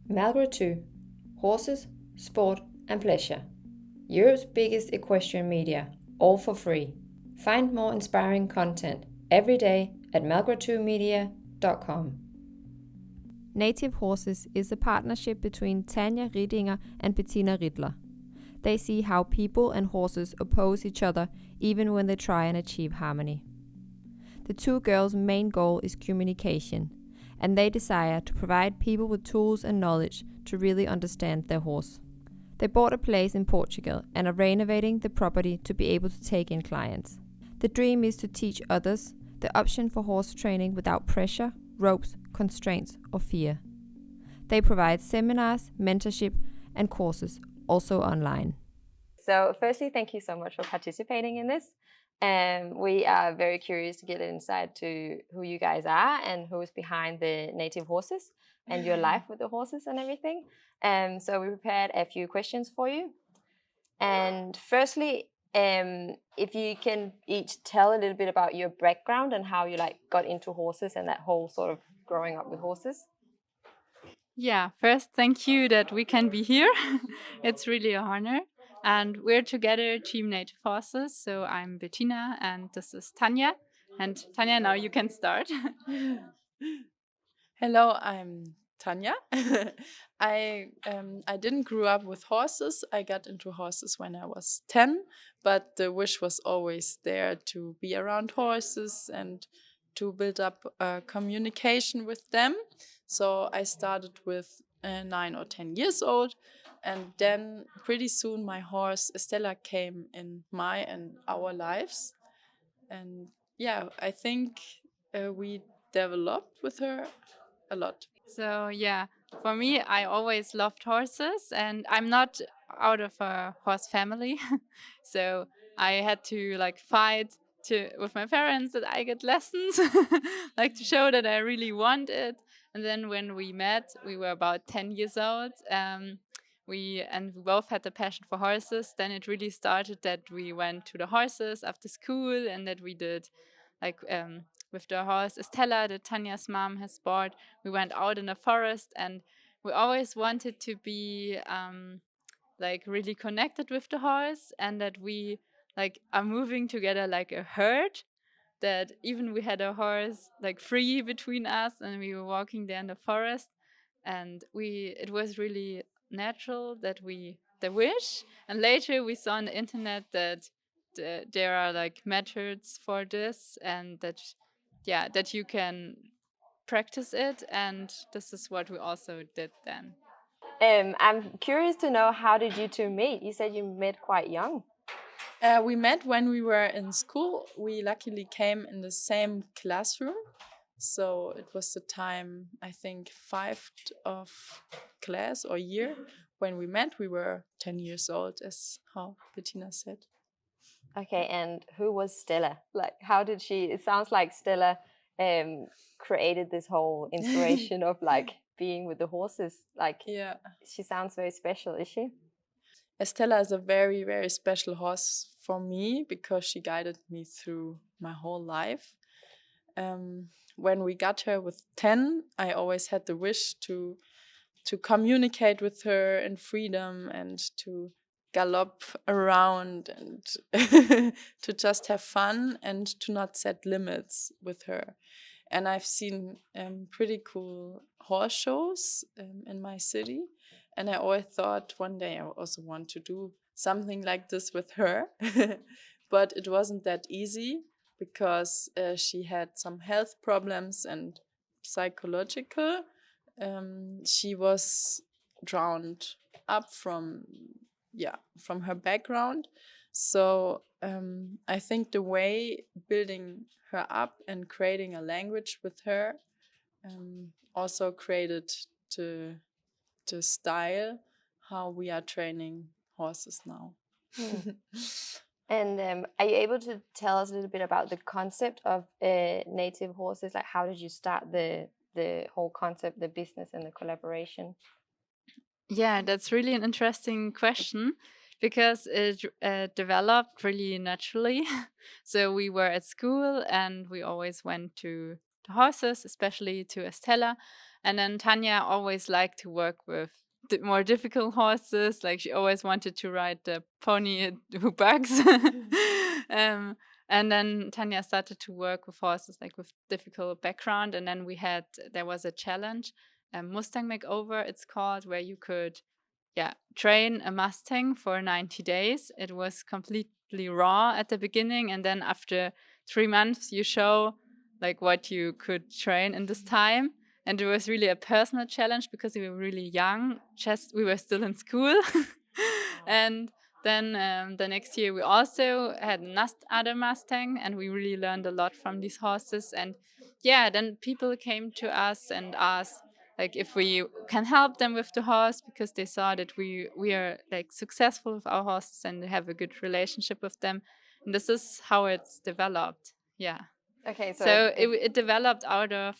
Malgro 2. Horses, sport and pleasure. Europe's biggest equestrian media, all for free. Find more inspiring content every day at malgro2media.com. Native Horses is a partnership between Tanja Ridinger and Bettina Rittler. They see how people and horses oppose each other even when they try and achieve harmony. The two girls' main goal is communication, and they desire to provide people with tools and knowledge to really understand their horse. They bought a place in Portugal and are renovating the property to be able to take in clients. The dream is to teach others the option for horse training without pressure, ropes, constraints, or fear. They provide seminars, mentorship, and courses, also online. So, firstly, thank you so much for participating in this. We are very curious to get an insight to who you guys are and who is behind the Native Horses and your life with the horses and everything. So we prepared a few questions for you. And firstly, if you can each tell a little bit about your background and how you got into horses and that whole sort of growing up with horses. Yeah, first, thank you that we can be here. It's really an honor. And we're together, Team Native Horses. So I'm Bettina and this is Tanja. And Tanja, now you can start. Hello, I'm Tanya. I didn't grow up with horses. I got into horses when I was 10, but the wish was always there to be around horses and to build up a communication with them. So I started with 9 or 10 years old, and then pretty soon my horse Estella came in my and our lives. And yeah, I think we developed with her a lot. So, yeah, for me, I always loved horses, and I'm not out of a horse family. So I had to fight with my parents that I get lessons, like to show that I really want it. And then when we met, we were about 10 years old. We both had the passion for horses. Then it really started that we went to the horses after school, and that we did like with the horse Estella that Tanya's mom has bought. We went out in the forest, and we always wanted to be really connected with the horse, and that we are moving together like a herd, that even we had a horse free between us and we were walking there in the forest, and we it was really natural that we the wish. And later we saw on the internet that there are methods for this, and that yeah, that you can practice it, and this is what we also did then. I'm curious to know, how did you two meet? You said you met quite young. We met when we were in school. We luckily came in the same classroom. So it was the time, I think, 5 of class or year when we met. We were 10 years old, as how Bettina said. Okay, and who was Stella? How did she? It sounds like Stella created this whole inspiration of being with the horses. Yeah. She sounds very special, is she? Estella is a very, very special horse for me because she guided me through my whole life. When we got her with 10, I always had the wish to communicate with her in freedom and to gallop around and to just have fun and to not set limits with her. And I've seen pretty cool horse shows in my city. And I always thought one day I also want to do something like this with her. But it wasn't that easy because she had some health problems and psychological. She was drowned up from her background. So I think the way building her up and creating a language with her also created the style how we are training horses now. And are you able to tell us a little bit about the concept of native horses? Like, how did you start the whole concept, the business, and the collaboration? Yeah, that's really an interesting question, because it developed really naturally. So we were at school and we always went to the horses, especially to Estella. And then Tanya always liked to work with more difficult horses. Like she always wanted to ride the pony who bugs. um, and then Tanya started to work with horses like with difficult background. And then there was a challenge, Mustang Makeover, it's called, where you could train a Mustang for 90 days. It was completely raw at the beginning, and then after 3 months, you show like what you could train in this time. And it was really a personal challenge because we were really young. We were still in school, and then the next year we also had another Mustang, and we really learned a lot from these horses. And then people came to us and asked like if we can help them with the horse, because they saw that we are like successful with our horses and have a good relationship with them. And this is how it's developed. Yeah. Okay, So it developed out of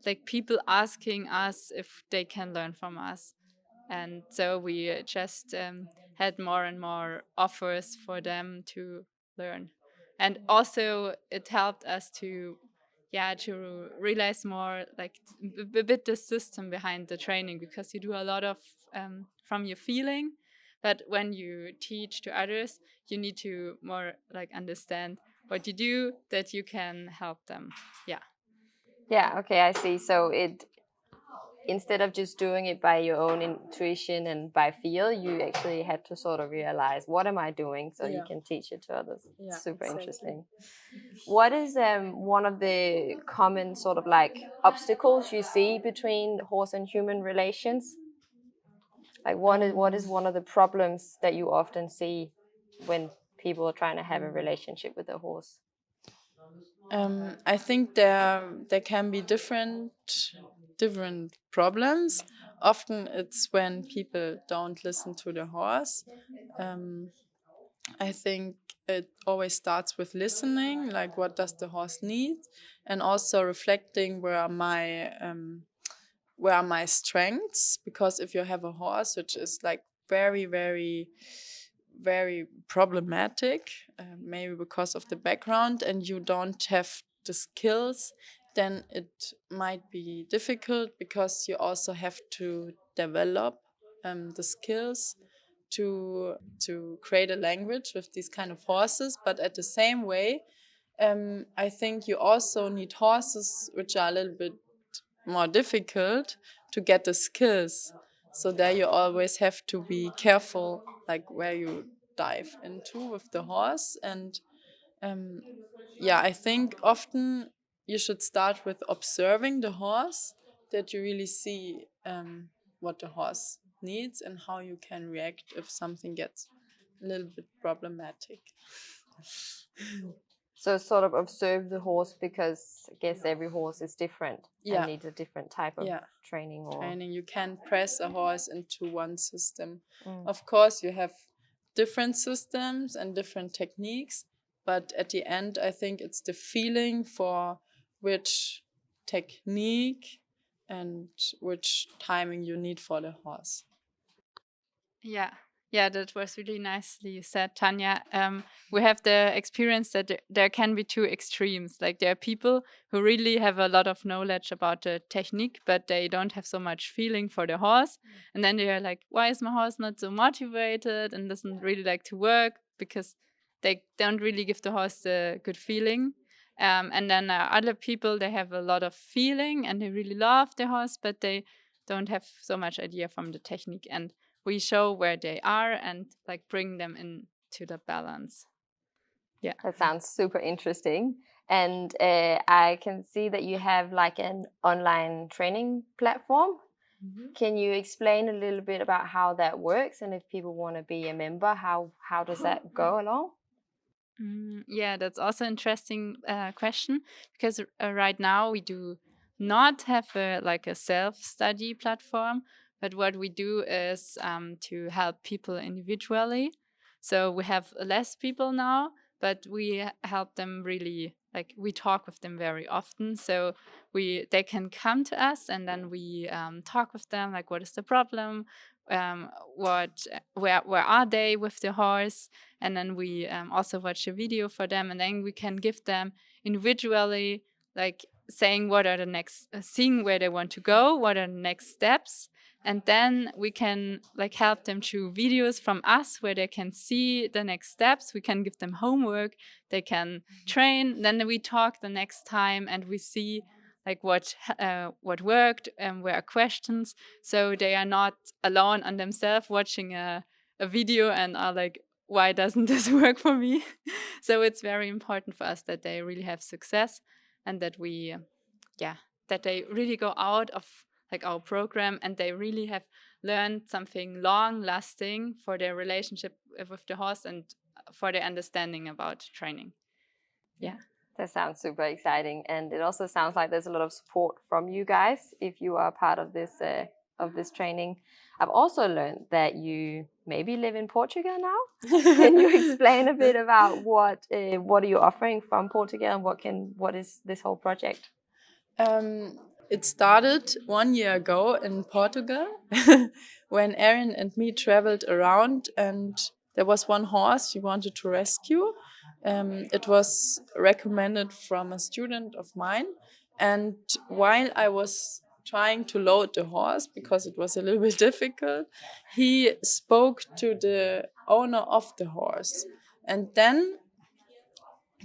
like people asking us if they can learn from us. And so we just had more and more offers for them to learn. And also it helped us to realize more like a bit the system behind the training, because you do a lot of from your feeling, but when you teach to others, you need to more like understand what you do, that you can help them. yeah, okay, I see. So instead of just doing it by your own intuition and by feel, you actually had to sort of realize, what am I doing, so you can teach it to others. Yeah, Super exactly. interesting. What is one of the common sort of like obstacles you see between horse and human relations? Like what is one of the problems that you often see when people are trying to have a relationship with a horse? I think there can be different problems. Often it's when people don't listen to the horse. I think it always starts with listening, like what does the horse need, and also reflecting where are my strengths. Because if you have a horse which is like very problematic, maybe because of the background, and you don't have the skills, then it might be difficult, because you also have to develop the skills to create a language with these kind of horses. But at the same way, I think you also need horses which are a little bit more difficult to get the skills. So there you always have to be careful, like where you dive into with the horse. And I think often you should start with observing the horse, that you really see what the horse needs and how you can react if something gets a little bit problematic. So sort of observe the horse, because I guess every horse is different Yeah. and needs a different type of training. Or Training, you can't press a horse into one system. Mm. Of course, you have different systems and different techniques, but at the end, I think it's the feeling for which technique and which timing you need for the horse. Yeah, that was really nicely said, Tanya. We have the experience that there can be two extremes. Like there are people who really have a lot of knowledge about the technique, but they don't have so much feeling for the horse. And then they are like, why is my horse not so motivated and doesn't really like to work? Because they don't really give the horse the good feeling. And then other people, they have a lot of feeling and they really love the horse, but they don't have so much idea from the technique. And we show where they are and like bring them into the balance. Yeah, that sounds super interesting. And I can see that you have like an online training platform. Can you explain a little bit about how that works, and if people want to be a member, how does that go along? Yeah, that's also interesting question, because right now we do not have a self-study platform, but what we do is to help people individually. So we have less people now, but we help them really, like we talk with them very often. So they can come to us and then we talk with them, like what is the problem, where are they with the horse, and then we also watch a video for them, and then we can give them individually like saying what are the next, seeing where they want to go, what are the next steps, and then we can like help them through videos from us where they can see the next steps. We can give them homework, they can train, then we talk the next time and we see like what worked and where are questions, so they are not alone on themselves watching a video and are like, why doesn't this work for me? So it's very important for us that they really have success, and that we yeah, that they really go out of like our program and they really have learned something long lasting for their relationship with the horse and for their understanding about training. Yeah. That sounds super exciting, and it also sounds like there's a lot of support from you guys if you are part of this training. I've also learned that you maybe live in Portugal now. Can you explain a bit about what are you offering from Portugal and what is this whole project? It started 1 year ago in Portugal when Erin and me traveled around, and there was one horse we wanted to rescue. It was recommended from a student of mine, and while I was trying to load the horse because it was a little bit difficult, he spoke to the owner of the horse, and then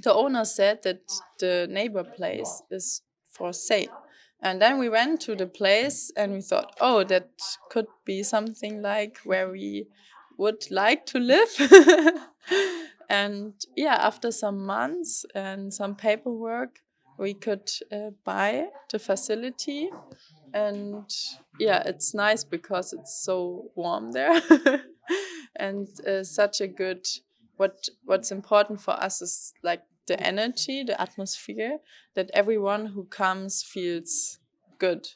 the owner said that the neighbor place is for sale. And then we went to the place and we thought, oh, that could be something like where we would like to live. And yeah, after some months and some paperwork, we could buy the facility. And yeah, it's nice because it's so warm there. And such a good, what's important for us is like the energy, the atmosphere, that everyone who comes feels good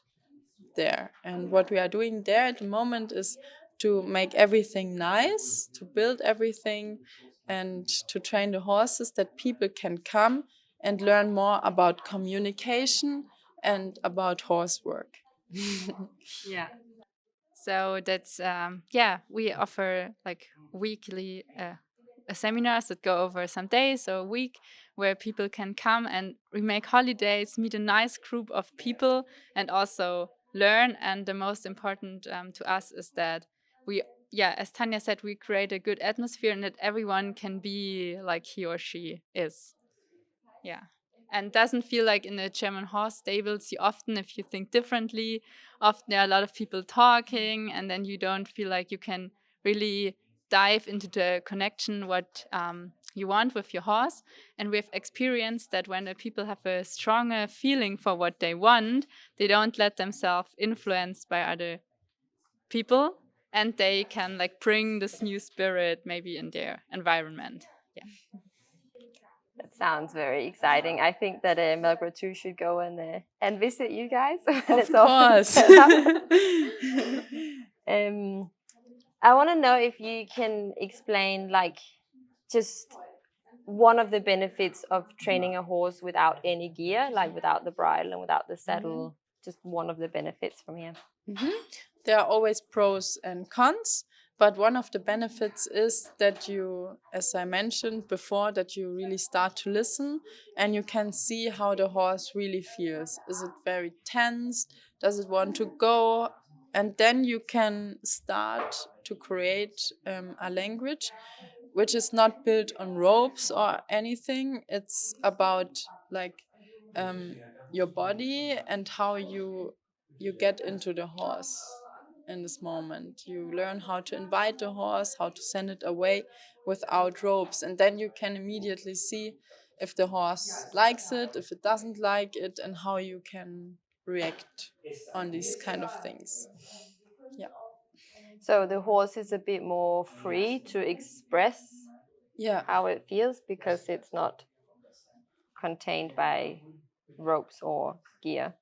there. And what we are doing there at the moment is to make everything nice, to build everything, and to train the horses that people can come and learn more about communication and about horse work. Yeah. So that's yeah, we offer like weekly seminars that go over some days or a week where people can come, and we make holidays, meet a nice group of people, and also learn. And the most important to us is that we, yeah, as Tanya said, we create a good atmosphere and that everyone can be like he or she is. Yeah. And doesn't feel like in the German horse stables, you often, if you think differently, often there are a lot of people talking, and then you don't feel like you can really dive into the connection what you want with your horse. And we've experienced that when the people have a stronger feeling for what they want, they don't let themselves influenced by other people, and they can like bring this new spirit maybe in their environment. Yeah. That sounds very exciting. I think that Melgro 2 should go and visit you guys when Of it's all course. set up. I want to know if you can explain like just one of the benefits of training a horse without any gear, like without the bridle and without the saddle. Just one of the benefits from here. There are always pros and cons, but one of the benefits is that you, as I mentioned before, that you really start to listen and you can see how the horse really feels. Is it very tense? Does it want to go? And then you can start to create a language which is not built on ropes or anything. It's about like your body and how you get into the horse in this moment. You learn how to invite the horse, how to send it away without ropes, and then you can immediately see if the horse likes it, if it doesn't like it, and how you can react on these kind of things. Yeah. So the horse is a bit more free to express Yeah. how it feels because it's not contained by ropes or gear.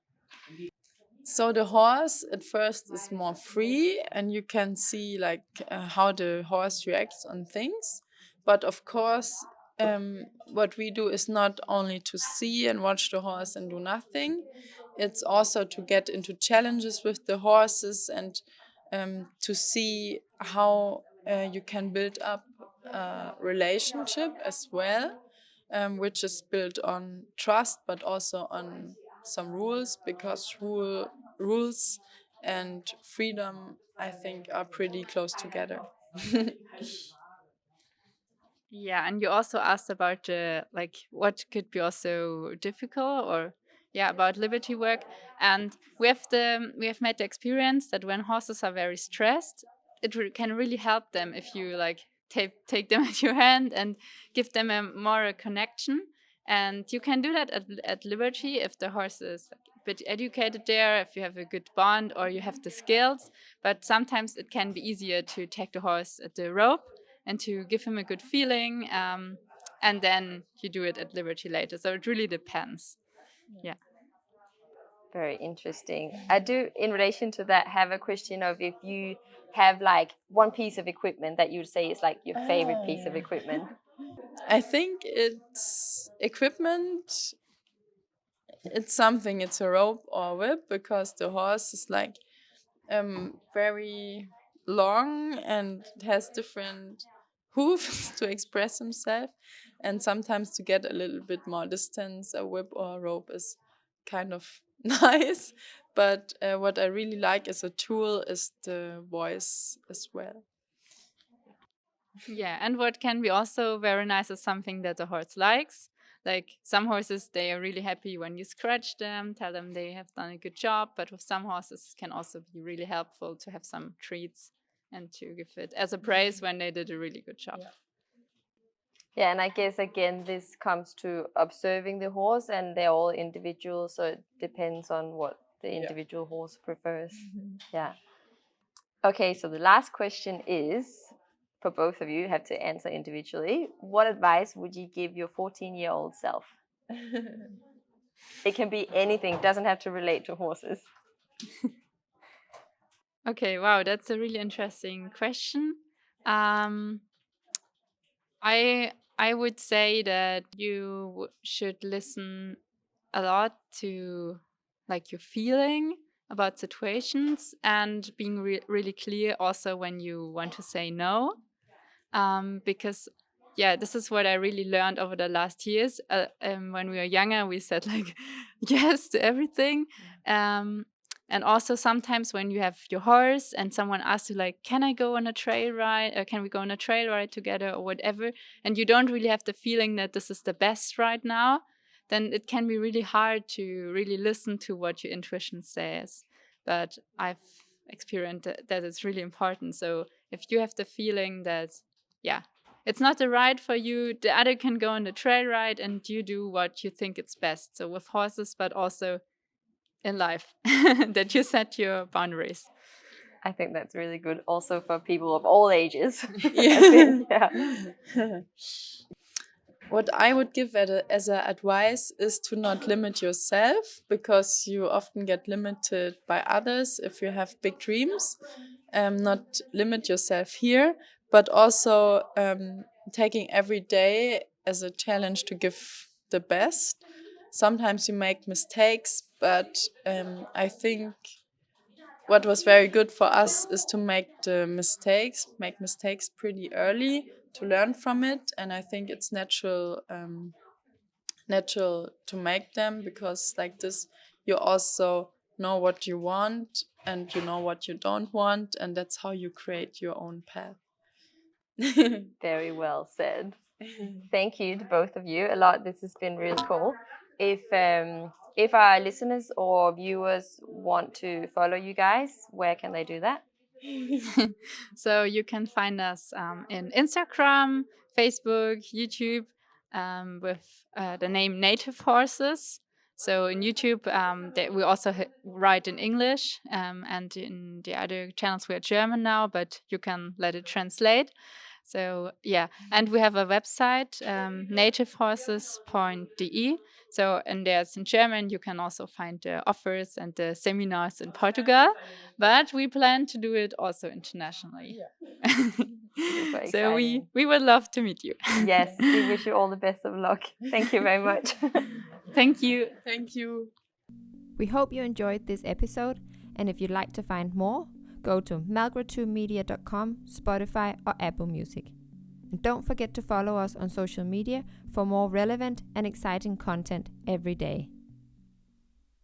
So the horse at first is more free, and you can see like how the horse reacts on things. But of course, what we do is not only to see and watch the horse and do nothing. It's also to get into challenges with the horses and to see how you can build up a relationship as well, which is built on trust, but also on some rules, because rules and freedom, I think, are pretty close together. Yeah, and you also asked about like what could be also difficult, or yeah, about liberty work. And we have made the experience that when horses are very stressed, it can really help them if you like take them at your hand and give them a connection. And you can do that at liberty if the horse is like, a bit educated there, if you have a good bond or you have the skills. But sometimes it can be easier to take the horse at the rope and to give him a good feeling. And then you do it at liberty later. So it really depends. Yeah. Very interesting. I do, in relation to that, have a question of if you have like one piece of equipment that you'd say is like your favorite piece of equipment. I think it's equipment. It's something. It's a rope or a whip, because the horse is like very long and it has different hooves to express himself. And sometimes to get a little bit more distance, a whip or a rope is kind of nice. But what I really like as a tool is the voice as well. Yeah. And what can be also very nice is something that the horse likes. Like some horses, they are really happy when you scratch them, tell them they have done a good job. But with some horses, it can also be really helpful to have some treats and to give it as a praise when they did a really good job. Yeah, and I guess again, this comes to observing the horse, and they're all individual, so it depends on what the individual horse prefers. Yeah. Okay, so the last question is for both of you, have to answer individually. What advice would you give your 14-year-old self? It can be anything, doesn't have to relate to horses. Okay, wow, that's a really interesting question. Um, I would say that you should listen a lot to like your feeling about situations, and being really clear also when you want to say no. Because yeah, this is what I really learned over the last years. When we were younger, we said like yes to everything. And also sometimes when you have your horse and someone asks you like, can I go on a trail ride, or can we go on a trail ride together, or whatever, and you don't really have the feeling that this is the best right now, then it can be really hard to really listen to what your intuition says. But I've experienced that it's really important. So if you have the feeling that, yeah, it's not the ride for you, the other can go on the trail ride, and you do what you think is best. So with horses, but also in life, that you set your boundaries. I think that's really good also for people of all ages. Yeah. I think, yeah. What I would give as a advice is to not limit yourself, because you often get limited by others if you have big dreams. Not limit yourself here, but also taking every day as a challenge to give the best. Sometimes you make mistakes, but I think what was very good for us is to make mistakes pretty early, to learn from it. And I think it's natural to make them, because like this you also know what you want and you know what you don't want, and that's how you create your own path. Very well said. Thank you to both of you a lot. This has been really cool. If our listeners or viewers want to follow you guys, where can they do that? So you can find us in Instagram, Facebook, YouTube, with the name Native Horses. So in YouTube, we also write in English, and in the other channels we are German now, but you can let it translate. So yeah, and we have a website, nativehorses.de. So, and there's in German, you can also find the offers and the seminars in Portugal, but we plan to do it also internationally. Super So exciting. we would love to meet you. Yes, we wish you all the best of luck. Thank you very much. Thank you. Thank you. We hope you enjoyed this episode, and if you'd like to find more, go to malgrad2media.com, Spotify, or Apple Music. And don't forget to follow us on social media for more relevant and exciting content every day.